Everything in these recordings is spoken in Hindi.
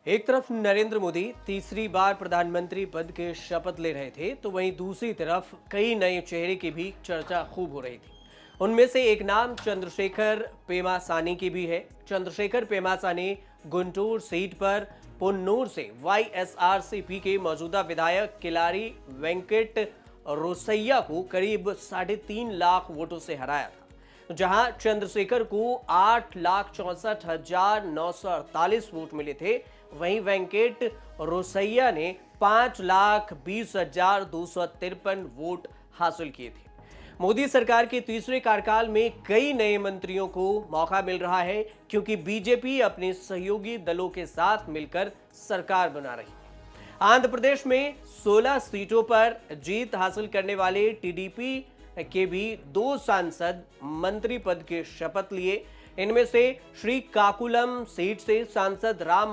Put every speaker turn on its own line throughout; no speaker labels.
एक तरफ नरेंद्र मोदी तीसरी बार प्रधानमंत्री पद के शपथ ले रहे थे, तो वहीं दूसरी तरफ कई नए चेहरे की भी चर्चा खूब हो रही थी। उनमें से एक नाम चंद्रशेखर पेमासानी की भी है। चंद्रशेखर पेमासानी गुंटूर सीट पर पुन्नूर से वाईएसआरसीपी के मौजूदा विधायक किलारी वेंकट रोसैया को करीब 3.5 लाख वोटों से हराया था, जहां चंद्रशेखर को 8,64,948 वोट मिले थे। वहीं वेंकट रोसैया ने 5,20,253 वोट हासिल किए थे। मोदी सरकार के तीसरे कार्यकाल में कई नए मंत्रियों को मौका मिल रहा है, क्योंकि बीजेपी अपने सहयोगी दलों के साथ मिलकर सरकार बना रही है। आंध्र प्रदेश में 16 सीटों पर जीत हासिल करने वाले टीडीपी के भी 2 सांसद मंत्री पद के शपथ लिए। इनमें से श्रीकाकुलम सीट से सांसद राम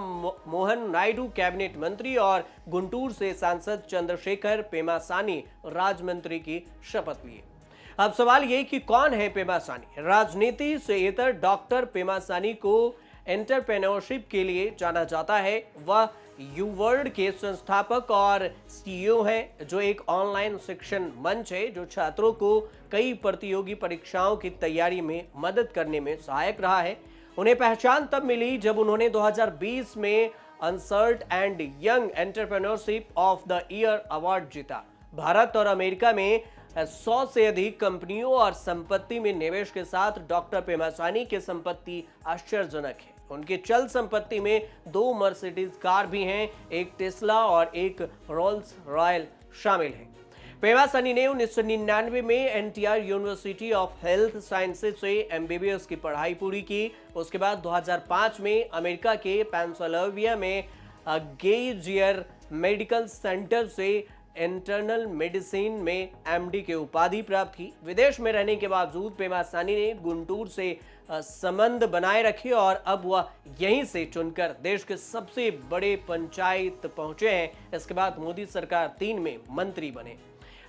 मोहन नायडू कैबिनेट मंत्री और गुंटूर से सांसद चंद्रशेखर पेमासानी राज्य की शपथ लिए। अब सवाल ये कि कौन है पेमासानी? राजनीति से इतर डॉक्टर पेमासानी को एंटरप्रेन्योरशिप के लिए जाना जाता है। वह यूवर्ल्ड के संस्थापक और सीईओ हैं, जो एक ऑनलाइन शिक्षण मंच है जो छात्रों को कई प्रतियोगी परीक्षाओं की तैयारी में मदद करने में सहायक रहा है। उन्हें पहचान तब मिली जब उन्होंने 2020 में Ernst and Young entrepreneurship of the year award जीता। भारत और अमेरिका में 100 से अधिक कंपनियों और संपत्ति में निवेश के साथ डॉक्टर पेमासानी की संपत्ति आश्चर्यजनक है। उनकी चल संपत्ति में 2 मर्सिडीज कार भी हैं, एक टेस्ला और एक रोल्स रॉयल शामिल है। पेमासानी ने 1999 में NTR university of health sciences से एमबीबीएस की पढ़ाई पूरी की। उसके बाद 2005 में अमेरिका के पेंसिल्वेनिया में गेजियर मेडिकल सेंटर से इंटरनल मेडिसिन में एमडी की उपाधि प्राप्त की। विदेश में रहने के बावजूद पेमासानी ने गुंटूर से संबंध बनाए रखे और अब वह यहीं से चुनकर देश के सबसे बड़े पंचायत पहुंचे हैं। इसके बाद मोदी सरकार 3 में मंत्री बने।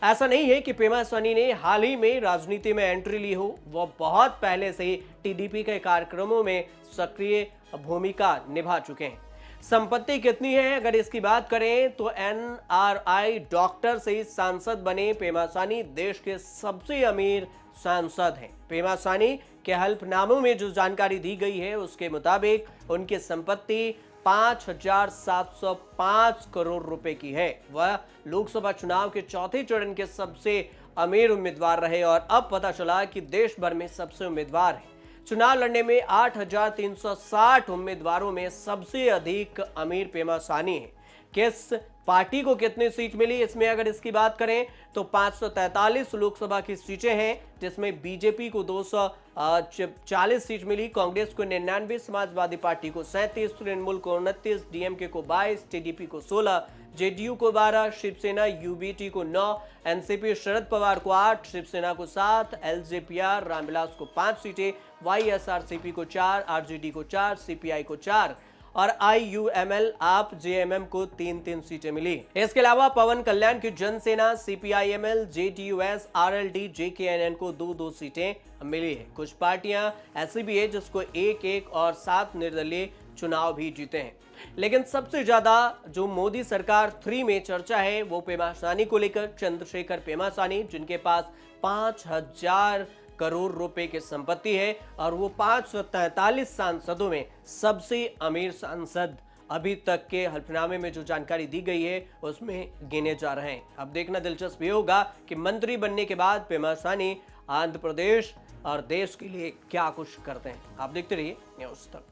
ऐसा नहीं है कि पेमासानी ने हाल ही में राजनीति में एंट्री ली हो, वह बहुत पहले से टीडीपी के कार्यक्रमों में सक्रिय भूमिका निभा चुके हैं। संपत्ति कितनी है अगर इसकी बात करें तो एनआरआई डॉक्टर से सांसद बने पेमासानी देश के सबसे अमीर सांसद हैं। पेमासानी के हल्फनामों में जो जानकारी दी गई है उसके मुताबिक उनकी संपत्ति 5,705 करोड़ रुपए की है। वह लोकसभा चुनाव के चौथे चरण के सबसे अमीर उम्मीदवार रहे और अब पता चला कि देश भर में सबसे उम्मीदवार है। चुनाव लड़ने में 8,360 उम्मीदवारों में सबसे अधिक अमीर पेमासानी है। किस पार्टी को कितनी सीट मिली इसमें अगर इसकी बात करें तो 543 लोकसभा की सीटें हैं, जिसमें बीजेपी को 240 सीट मिली, कांग्रेस को 99, समाजवादी पार्टी को 37, तृणमूल को 29, डीएमके को 22, टीडीपी को 16, जेडीयू को 12, शिवसेना यूबीटी को 9, एनसीपी शरद पवार को 8, शिवसेना को 7, एलजेपीआर रामविलास को 5 सीटें, वाईएसआरसीपी को 4, आरजेडी को 4, सीपीआई को 4 और आईयूएमएल आप जेएमएम को 3-3 सीटें मिली। इसके अलावा पवन कल्याण की जनसेना, सीपीआईएमएल, जेटीयूएस, आरएलडी, जेकेएनएन को 2-2 सीटें मिली है। कुछ पार्टियां ऐसी भी है जिसको 1-1 और 7 निर्दलीय चुनाव भी जीते हैं। लेकिन सबसे ज्यादा जो मोदी सरकार 3 में चर्चा है वो पेमासानी को लेकर। चंद्रशेखर पेमासानी, जिनके पास 5,000 करोड़ रुपए की संपत्ति है और वो 543 सांसदों में सबसे अमीर सांसद अभी तक के हल्फनामे में जो जानकारी दी गई है उसमें गिने जा रहे हैं। अब देखना दिलचस्प ये होगा कि मंत्री बनने के बाद पेमासानी आंध्र प्रदेश और देश के लिए क्या कुछ करते हैं। आप देखते रहिए न्यूज़ तक।